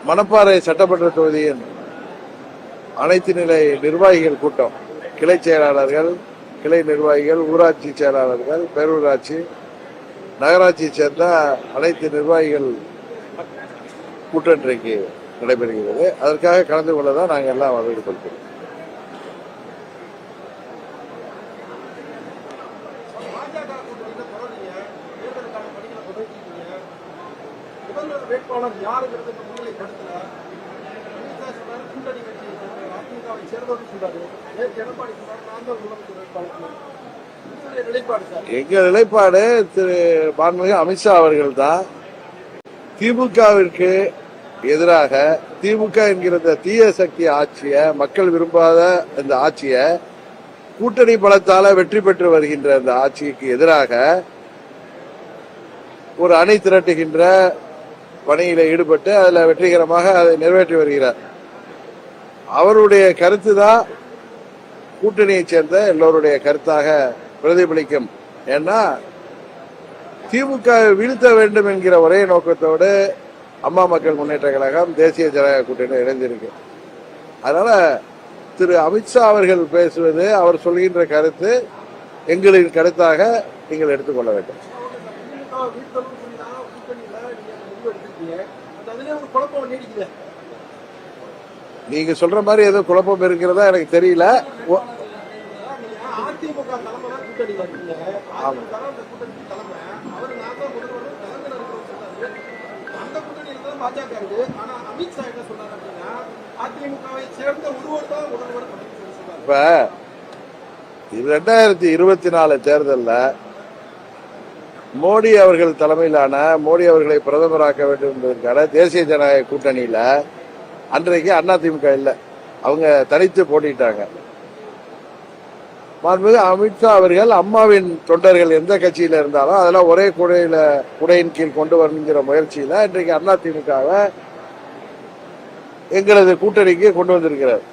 மணப்பாறை சட்டமன்ற தொகுதியின் அனைத்து நிலை நிர்வாகிகள் கூட்டம், கிளை செயலாளர்கள், கிளை நிர்வாகிகள், ஊராட்சி செயலாளர்கள், பேரூராட்சி, நகராட்சியை சேர்ந்த அனைத்து நிர்வாகிகள் கூட்டம் இன்றைக்கு நடைபெறுகிறது. அதற்காக கலந்து கொள்ளதான் நாங்கள் எல்லாம் வரவேற்கிறோம். வேட்பாளர் யாருங்கிறது எங்க நிலைப்பாடு திரு மாண்புமிகு அமித்ஷா அவர்கள் தான் திமுகவிற்கு எதிராக, திமுக என்கிற தீய சக்தி ஆட்சிய, மக்கள் விரும்பாத இந்த ஆட்சிய, கூட்டணி பலத்தால வெற்றி பெற்று வருகின்ற இந்த ஆட்சிக்கு எதிராக ஒரு அணி திரட்டுகின்ற பணியில ஈடுபட்டு அதில் வெற்றிகரமாக அதை நிறைவேற்றி வருகிறார். அவருடைய கருத்து தான் கூட்டணியை சேர்ந்த எல்லோருடைய கருத்தாக பிரதிபலிக்கும். ஏன்னா திமுக வீழ்த்த வேண்டும் என்கிற ஒரே நோக்கத்தோடு அம்மா மக்கள் முன்னேற்ற கழகம், தேசிய ஜனநாயக கூட்டணி இணைந்திருக்கு. அதனால திரு அமித்ஷா அவர்கள் பேசுவது, அவர் சொல்கின்ற கருத்து எங்களின் கருத்தாக நீங்கள் எடுத்துக்கொள்ள வேண்டும். நீங்க சொல்ற மாதிரி ஏதோ குழப்பம் இருக்கிறதா எனக்கு தெரியல. இப்ப 2024 தேர்தல்ல மோடி அவர்கள் தலைமையிலான, மோடி அவர்களை பிரதமராக்க வேண்டும் என்பதற்கான தேசிய ஜனநாயக கூட்டணியில அன்றைக்கு அதிமுக இல்ல, அவங்க தனித்து போட்டிட்டாங்க. மாண்புமிகு அமித்ஷா அவர்கள் அம்மாவின் தொண்டர்கள் எந்த கட்சியில இருந்தாலும் அதெல்லாம் ஒரே குடையின் கீழ் கொண்டு வரணுங்கிற முயற்சியில இன்றைக்கு அதிமுகவை எங்களது கூட்டணிக்கு கொண்டு வந்திருக்கிறார்.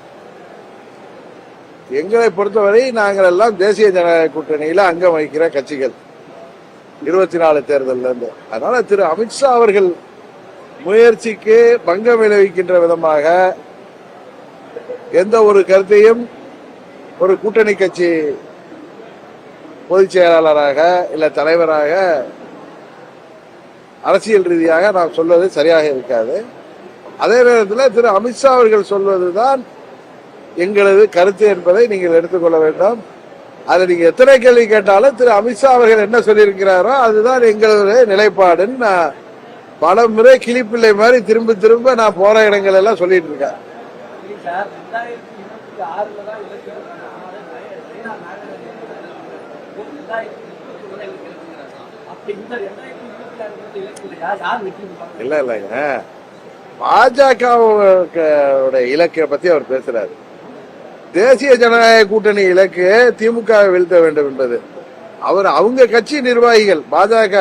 எங்களை பொறுத்தவரை நாங்கள் எல்லாம் தேசிய ஜனநாயக கூட்டணியில அங்கம் வகிக்கிற கட்சிகள் 24 தேர்தல் இருந்து. அதனால திரு அமித்ஷா அவர்கள் முயற்சிக்கு பங்கம் விளைவிக்கின்ற விதமாக எந்த ஒரு கருத்தையும் ஒரு கூட்டணி கட்சி பொதுச் செயலாளராக இல்ல தலைவராக அரசியல் ரீதியாக நாம் சொல்வது சரியாக இருக்காது. அதே நேரத்தில் திரு அமித்ஷா அவர்கள் சொல்வதுதான் எங்களது கருத்து என்பதை நீங்கள் எடுத்துக்கொள்ள வேண்டும். அதை நீங்க எத்தனை கேள்வி கேட்டாலும் திரு அமித்ஷா அவர்கள் என்ன சொல்லியிருக்கிறாரோ அதுதான் எங்களது நிலைப்பாடுன்னு நான் பல முறை கிளிப்பிள்ளை மாதிரி திரும்ப திரும்ப நான் போற இடங்கள் எல்லாம் சொல்லிட்டு இருக்கேன். இல்ல இல்லைங்க, பாஜக இலக்கை பத்தி அவர் பேசுறாரு. தேசிய ஜனநாயக கூட்டணி இலக்கு திமுக வீழ்த்த வேண்டும் என்பது அவங்க கட்சி நிர்வாகிகள், பாஜக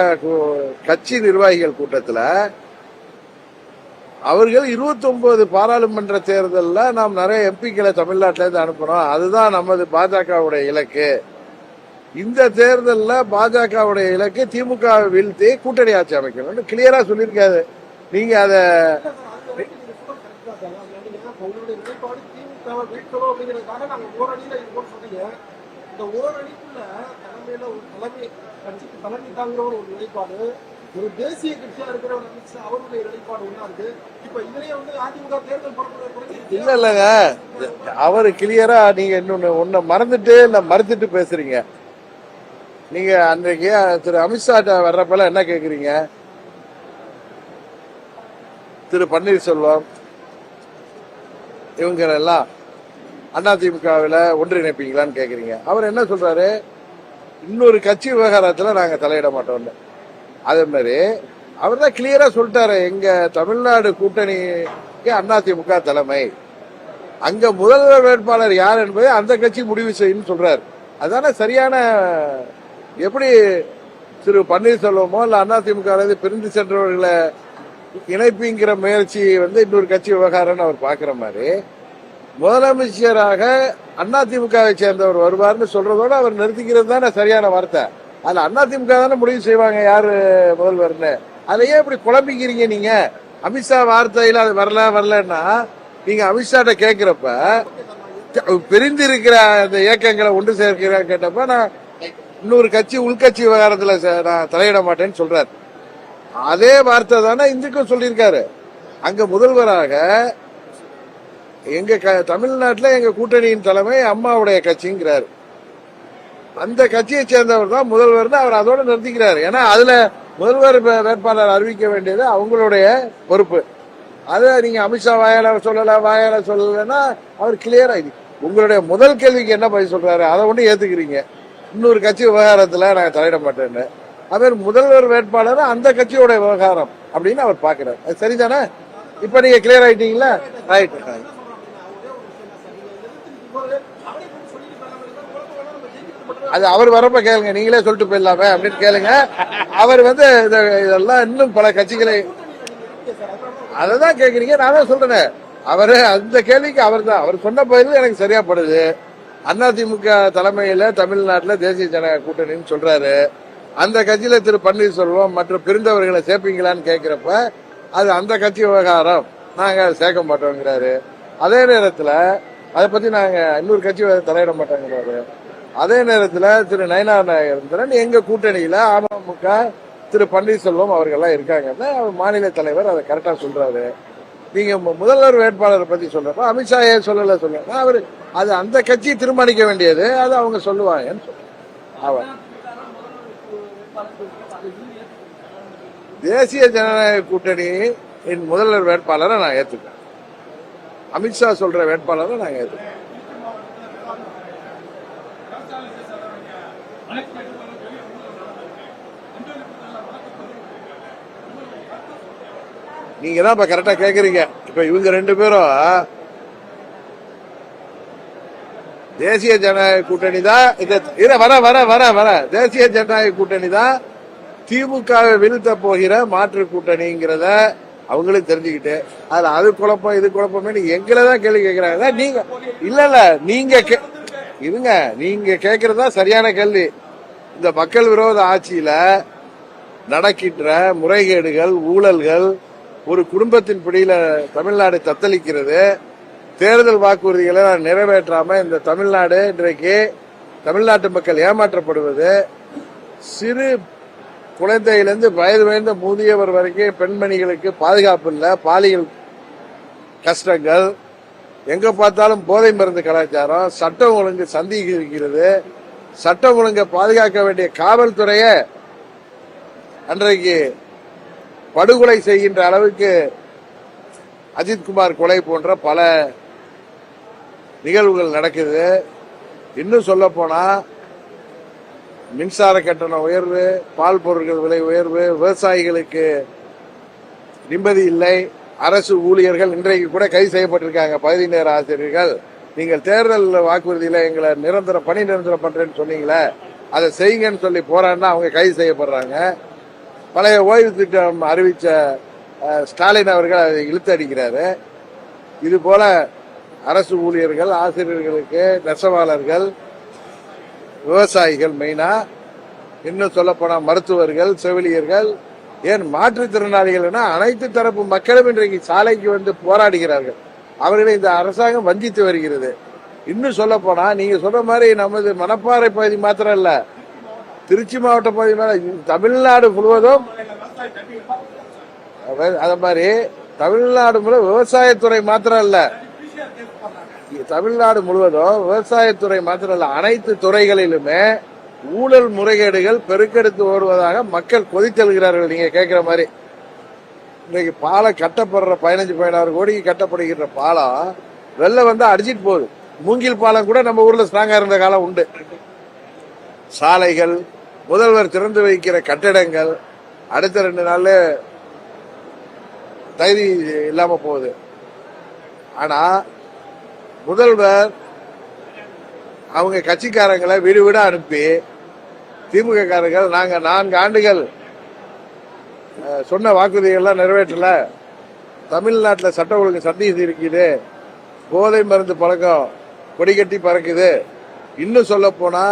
கட்சி நிர்வாகிகள் கூட்டத்தில் அவர்கள் 29 பாராளுமன்ற தேர்தலில் நாம் நிறைய எம்பிக்களை தமிழ்நாட்டில இருந்து அனுப்பணும், அதுதான் நமது பாஜகவுடைய இலக்கு. இந்த தேர்தலில் பாஜகவுடைய இலக்கு திமுக வீழ்த்தி கூட்டணி ஆட்சி அமைக்கணும் கிளியரா சொல்லியிருக்காது. நீங்க அத இந்த ஓரணிக்குள்ள தலைமையில ஒரு கட்சிக்கு தலைமை தாங்கிற ஒரு நிலைப்பாடு, ஒரு தேசிய கட்சியா இருக்கிற ஒரு அமித்ஷா அவருடைய நிலைப்பாடு ஒண்ணா இருக்கு. இப்ப இதுலயே அதிமுக தேர்தல் இல்ல இல்லங்க, அவரு கிளியரா நீங்க இன்னொன்னு மறந்துட்டு இல்ல மறுத்துட்டு பேசுறீங்க. நீங்க அன்றைக்கு திரு அமித்ஷா வர்றப்பெல்லாம் என்ன கேக்குறீங்க? திரு பன்னீர்செல்வம் இவங்க எல்லாம் அதிமுகவில் ஒன்றிணைப்பீங்களான்னு கேக்குறீங்க. அவர் என்ன சொல்றாரு? இன்னொரு கட்சி விவகாரத்துல நாங்க தலையிட மாட்டோம். அதே மாதிரி அவர் தான் கிளியரா சொல்லிட்டாரு, எங்க தமிழ்நாடு கூட்டணிக்கு அதிமுக தலைமை, அங்க முதல்வர் வேட்பாளர் யார் என்பதை அந்த கட்சி முடிவு செய்யும் சொல்றாரு. அதான சரியான. எப்படி திரு பன்னீர்செல்வமோ இல்ல அதிமுக பிரிந்து சென்றவர்களை இணைப்புங்கிற முயற்சி இன்னொரு கட்சி விவகாரம்னு அவர் பாக்குற மாதிரி, முதலமைச்சராக அதிமுகவை சேர்ந்தவர் வருவார்னு சொல்றதோட அவர் நிறுத்திக்கிறது தானே சரியான வார்த்தை. அதுல அதிமுக தானே முடிவு செய்வாங்க யாரு முதல்வர்னு. அதை ஏன் இப்படி குழம்பிக்கிறீங்க நீங்க? அமித்ஷா வார்த்தையில அது வரலன்னா நீங்க அமித்ஷாட்ட கேட்கிறப்ப பிரிந்து இருக்கிற அந்த இயக்கங்களை ஒன்று சேர்க்கிற கேட்டப்ப நான் இன்னொரு கட்சி உள்கட்சி விவகாரத்துல நான் தலையிட மாட்டேன்னு சொல்றாரு. அதே வார்த்தை தானே இந்துக்கும் சொல்லியிருக்காரு. அங்க முதல்வராக எங்க தமிழ்நாட்டில் எங்க கூட்டணியின் தலைமை அம்மாவுடைய கட்சிங்கிறாரு. அந்த கட்சியை சேர்ந்தவர் தான் முதல்வர். அவர் அதோட நிறுத்திக்கிறாரு. ஏன்னா அதுல முதல்வர் வேட்பாளர் அறிவிக்க வேண்டியது அவங்களுடைய பொறுப்பு. அதை நீங்க அமித்ஷா வாயால சொல்லலைன்னா அவர் கிளியரா இது. உங்களுடைய முதல் கேள்விக்கு என்ன பதில் சொல்றாரு அதை ஒண்ணு ஏத்துக்கிறீங்க. இன்னொரு கட்சி விவகாரத்துல நாங்க தலையிட மாட்டேன்னு. அவர் முதல்வர் வேட்பாளர் அந்த கட்சியோட விவகாரம் அப்படின்னு அவர் பாக்குறாரு. அது சரிதானே? இப்ப நீங்க கிளியர் ஆயிட்டீங்களா? ரைட். அது அவர் வரப்ப கேளுங்க. நீங்களே சொல்லிட்டு போயிடலாமே அப்படின்னு கேளுங்க. அவர் இதெல்லாம் இன்னும் பல கட்சிகளை அததான் கேக்குறீங்க. நான் தான் சொல்றேன். அவரு அந்த கேள்விக்கு அவர் சொன்ன பதில் எனக்கு சரியா படுது. அதிமுக தலைமையில தமிழ்நாட்டில் தேசிய ஜனநாயக கூட்டணின்னு சொல்றாரு. அந்த கட்சியில திரு பன்னீர்செல்வம் மற்றும் பிரிந்தவர்களை சேர்ப்பீங்களான்னு கேட்கிறப்ப அது அந்த கட்சி விவகாரம், நாங்க சேர்க்க மாட்டோங்கிறாரு. அதே நேரத்துல அதை பத்தி நாங்க இன்னொரு கட்சி தலையிட மாட்டோங்கிறாரு. அதே நேரத்துல திரு நயினார் நாகேந்திரன் எங்க கூட்டணியில அமமுக திரு பன்னீர்செல்வம் அவர்கள்லாம் இருக்காங்கன்னா அவர் மாநில தலைவர் அதை கரெக்டா சொல்றாரு. நீங்க முதல்வர் வேட்பாளரை பத்தி சொல்றப்ப அமித்ஷா ஏன் சொல்லல அவர் அது அந்த கட்சி தீர்மானிக்க வேண்டியது, அது அவங்க சொல்லுவாங்கன்னு சொல்றேன். தேசிய ஜனநாயக கூட்டணி முதல்வர் வேட்பாளரை நான் ஏத்துக்கிறேன். அமித்ஷா சொல்ற வேட்பாளரை நாங்க ஏத்துக்கிறோம். நீங்க தான் இப்ப கரெக்டா கேக்குறீங்க. இப்ப இவங்க ரெண்டு பேரும் தேசிய ஜனநாயக கூட்டணி தான் வர தேசிய ஜனநாயக கூட்டணி தான் திமுகவை வீழ்த்த போகிற மாற்று கூட்டணிங்கிறத அவங்களும் தெரிஞ்சுக்கிட்டு அது குழப்பம் இது குழப்பமே எங்களை தான் கேள்வி கேட்கிறாங்க. நீங்க இல்ல நீங்க இருங்க, நீங்க கேட்கறதா சரியான கேள்வி. இந்த மக்கள் விரோத ஆட்சியில நடக்கின்ற முறைகேடுகள் ஊழல்கள் ஒரு குடும்பத்தின் பிடியில தமிழ்நாடு தத்தளிக்கிறது. தேர்தல் வாக்குறுதிகளை நிறைவேற்றாம இந்த தமிழ்நாடு இன்றைக்கு தமிழ்நாட்டு மக்கள் ஏமாற்றப்படுவது, சிறு குழந்தையிலிருந்து வயது வாய்ந்த முதியவர் வரைக்கும் பெண்மணிகளுக்கு பாதுகாப்பு இல்ல, பாலியல் கஷ்டங்கள், எங்க பார்த்தாலும் போதை மருந்து கலாச்சாரம், சட்டம் ஒழுங்கு சந்தேகிக்கிறது, சட்டம் ஒழுங்கை பாதுகாக்க வேண்டிய காவல்துறைய அன்றைக்கு படுகொலை செய்கின்ற அளவுக்கு அஜித்குமார் கொலை போன்ற பல நிகழ்வுகள் நடக்குது. இன்னும் சொல்ல போனா மின்சார கட்டண உயர்வு, பால் பொருட்கள் விலை உயர்வு, விவசாயிகளுக்கு நிம்மதி இல்லை. அரசு ஊழியர்கள் இன்றைக்கு கூட கைது செய்யப்பட்டிருக்காங்க, பகுதி நேர ஆசிரியர்கள். நீங்கள் தேர்தல் வாக்குறுதியில எங்களை பணி நிரந்தரம் பண்றேன்னு சொன்னீங்களே, அதை செய்யுங்கன்னு சொல்லி போறான்னா அவங்க கைது செய்யப்படுறாங்க. பழைய ஓய்வு திட்டம் அறிவிச்ச ஸ்டாலின் அவர்கள் அதை இழுத்து அடிக்கிறாரு. இது போல அரசு ஊழியர்கள், ஆசிரியர்களுக்கு, நெசவாளர்கள், விவசாயிகள், மெயினா இன்னும் சொல்ல போனா மருத்துவர்கள், செவிலியர்கள், ஏன் மாற்றுத்திறனாளிகள் அனைத்து தரப்பு மக்களும் இன்றைக்கு சாலைக்கு வந்து போராடுகிறார்கள். அவர்களை இந்த அரசாங்கம் வஞ்சித்து வருகிறது. இன்னும் சொல்ல போனா நீங்க சொல்ற மாதிரி நமது மணப்பாறை பகுதி மாத்திரம் இல்ல, திருச்சி மாவட்ட பகுதி, தமிழ்நாடு முழுவதும் அத மாதிரி தமிழ்நாடு முழுவதும் விவசாயத்துறை மாத்திரம் இல்ல, தமிழ்நாடு முழுவதும் விவசாயத்துறை மாத்திரம் இல்ல, அனைத்து துறைகளிலுமே ஊழல் முறைகேடுகள் பெருக்கெடுத்து ஓடுவதாக மக்கள் கொதித்தெழுகிறார்கள். நீங்க கேட்கிற மாதிரி இன்னைக்கு பாலம் கட்டப்படுற 15-16 கோடிக்கு கட்டப்படுகின்ற பாலம் வெள்ளம் வந்து அடிச்சிட்டு போகுது. மூங்கில் பாலம் கூட நம்ம ஊர்ல ஸ்ட்ராங்கா இருந்த காலம் உண்டு. சாலைகள், முதல்வர் திறந்து வைக்கிற கட்டிடங்கள் அடுத்த 2 நாள்ல தகுதி இல்லாம போகுது. ஆனா முதல்வர் அவங்க கட்சிக்காரங்களை வீடு வீடா அனுப்பி திமுக காரர்கள் நாங்க 4 ஆண்டுகள் சொன்ன வாக்குறுதிகள்லாம் நிறைவேற்றல, தமிழ்நாட்டில் சட்ட ஒழுங்கு சந்தேகம் இருக்குது, போதை மருந்து பழக்கம் கொடிகட்டி பறக்குது, இன்னும் சொல்ல போனா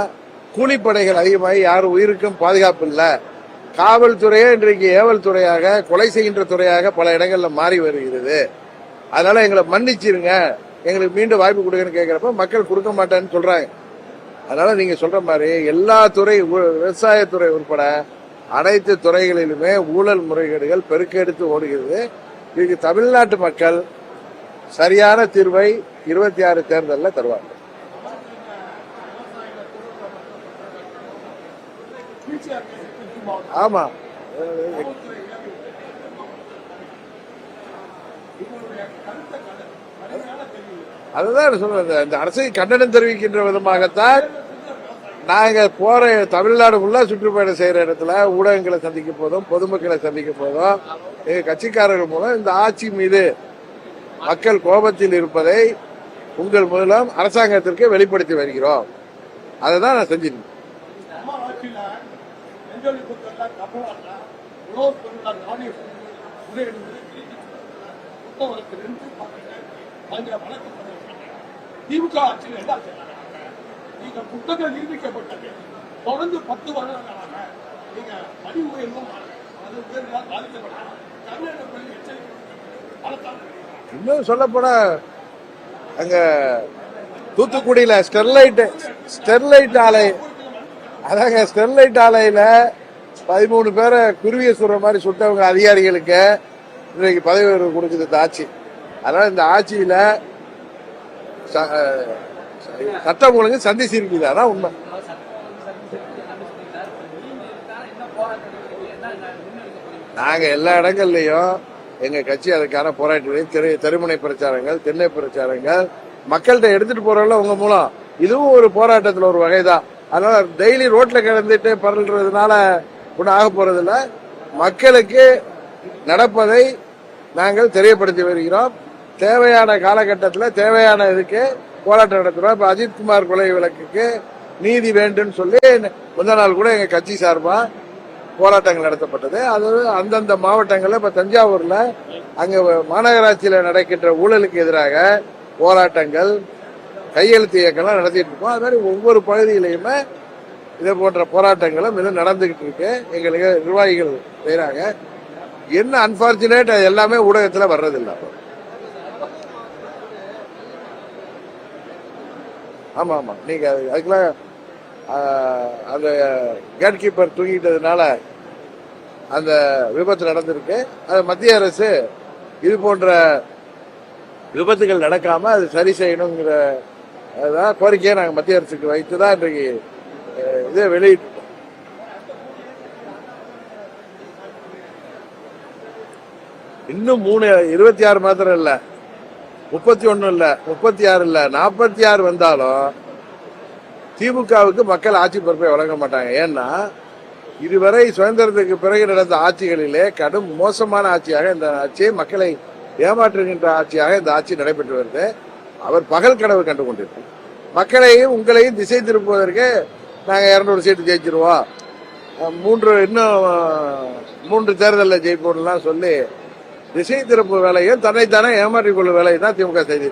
கூலிப்படைகள் அதிகமாகி யாரும் உயிருக்கும் பாதுகாப்பு இல்லை, காவல்துறையே இன்றைக்கு ஏவல் துறையாக, கொலை செய்கின்ற துறையாக பல இடங்கள்ல மாறி வருகிறது. அதனால எங்களை மன்னிச்சிருங்க, எங்களுக்கு மீண்டும் வாய்ப்பு கொடுங்கன்னு கேட்கிறப்ப மக்கள் கொடுக்க மாட்டேன்னு சொல்றாங்க. அதனால நீங்க சொல்ற மாதிரி எல்லா துறை, விவசாயத்துறை உட்பட அனைத்து துறைகளிலுமே ஊழல் முறைகேடுகள் பெருக்கெடுத்து ஓடுகிறது. இதுக்கு தமிழ்நாட்டு மக்கள் சரியான தீர்வை 26 தேர்தலில் தருவார்கள். ஆமா, அதுதான் சொல்றேன். இந்த அரசை கண்டனம் தெரிவிக்கின்ற விதமாகத்தான் நாங்க போற தமிழ்நாடு ஃபுல்லா சுற்றுப்பயணம் செய்யற இடத்துல ஊடகங்களை சந்திக்க போதும், பொதுமக்களை சந்திக்க போதும், எங்க கட்சிக்காரர்கள் மூலம் இந்த ஆட்சி மீது மக்கள் கோபத்தில் இருப்பதை உங்கள் மூலம் அரசாங்கத்திற்கு வெளிப்படுத்தி வருகிறோம். அதை தான் நான் செஞ்சிருக்கேன். திமுக ஆட்சியில் என்ன நீங்க புத்தகம் நிரூபிக்கப்பட்டது தொடர்ந்து 10 வருடங்களாக நீங்க பணி உயர்வும் பாதிக்கப்பட்டாங்க. இன்னும் சொல்ல போனா அங்க தூத்துக்குடியில ஸ்டெர்லைட் ஆலை, அதாங்க ஸ்டெர்லைட் ஆலையில 13 பேரை குருவிய சுடுற மாதிரி சுட்டவங்க அதிகாரிகளுக்கு இன்னைக்கு பதவி உயர்வு கொடுக்குது இந்த ஆட்சி. அதனால இந்த ஆட்சியில சட்டம் ஒழுங்கு சந்திச்சிருக்குது. அதான் உண்மை. நாங்க எல்லா இடங்கள்லயும் எங்க கட்சி அதுக்கான போராட்டங்களையும், தெருமுனை பிரச்சாரங்கள், திண்ணை பிரச்சாரங்கள் மக்கள்கிட்ட எடுத்துட்டு போறோம்ல உங்க மூலம், இதுவும் ஒரு போராட்டத்துல ஒரு வகைதான். அதனால டெய்லி ரோட்ல கிடந்துட்டு பரல்றதுனால ஒன்னும் ஆக போறது இல்ல. மக்களுக்கு நடப்பதை நாங்கள் தெரியப்படுத்தி வருகிறோம். தேவையான காலகட்டத்தில் தேவையான இதுக்கு போராட்டம் நடத்துறோம். இப்ப அஜித்குமார் கொலை வழக்குக்கு நீதி வேண்டும் சொல்லி முந்த நாள் கூட எங்க கட்சி சார்பா போராட்டங்கள் நடத்தப்பட்டது. அது அந்தந்த மாவட்டங்கள்ல, இப்ப தஞ்சாவூர்ல அங்க மாநகராட்சியில நடக்கின்ற ஊழலுக்கு எதிராக போராட்டங்கள், கையெழுத்து இயக்கம்லாம் நடத்திட்டு இருக்கோம். அது மாதிரி ஒவ்வொரு பகுதியிலையுமே இதே போன்ற போராட்டங்களும் இன்னும் நடந்துகிட்டு இருக்கு. எங்களுக்கு நிர்வாகிகள் செய்யறாங்க. என்ன அன்பார்ச்சுனேட், அது எல்லாமே ஊடகத்துல வர்றதில்லை. ஆமா ஆமா, நீங்க அதுக்கெல்லாம் அந்த கேட் கீப்பர் தூங்கிட்டதுனால அந்த விபத்து நடந்திருக்கு. அது மத்திய அரசு இது போன்ற விபத்துகள் நடக்காம அது சரி செய்யணுங்கிற கோரிக்கையை நாங்கள் மத்திய அரசுக்கு வைத்துதான் இன்றைக்கு இதை வெளியிட்டோம். இன்னும் 26 மாத்திரம் இல்ல, 31 இல்ல, 36 இல்ல, 46 வந்தாலும் திமுகவுக்கு மக்கள் ஆட்சி பொறுப்பை வழங்க மாட்டாங்க. ஏன்னா இதுவரை சுதந்திரத்துக்கு பிறகு நடந்த ஆட்சிகளிலே கடும் மோசமான ஆட்சியாக இந்த ஆட்சியை, மக்களை ஏமாற்றுகின்ற ஆட்சியாக இந்த ஆட்சி நடைபெற்று வருது. அவர் பகல் கனவு கண்டு கொண்டிருக்கிறார். மக்களையும் உங்களையும் திசை திருப்புவதற்கு நாங்க 200 சீட்டு ஜெயிச்சிருவோம், இன்னும் 3 தேர்தலில் ஜெயிப்போம்லாம் சொல்லி திசை திருப்பு வேலையும் தன்னைத்தானே ஏமாற்றிக் கொள்ளும் வேலையை தான் திமுக செய்து.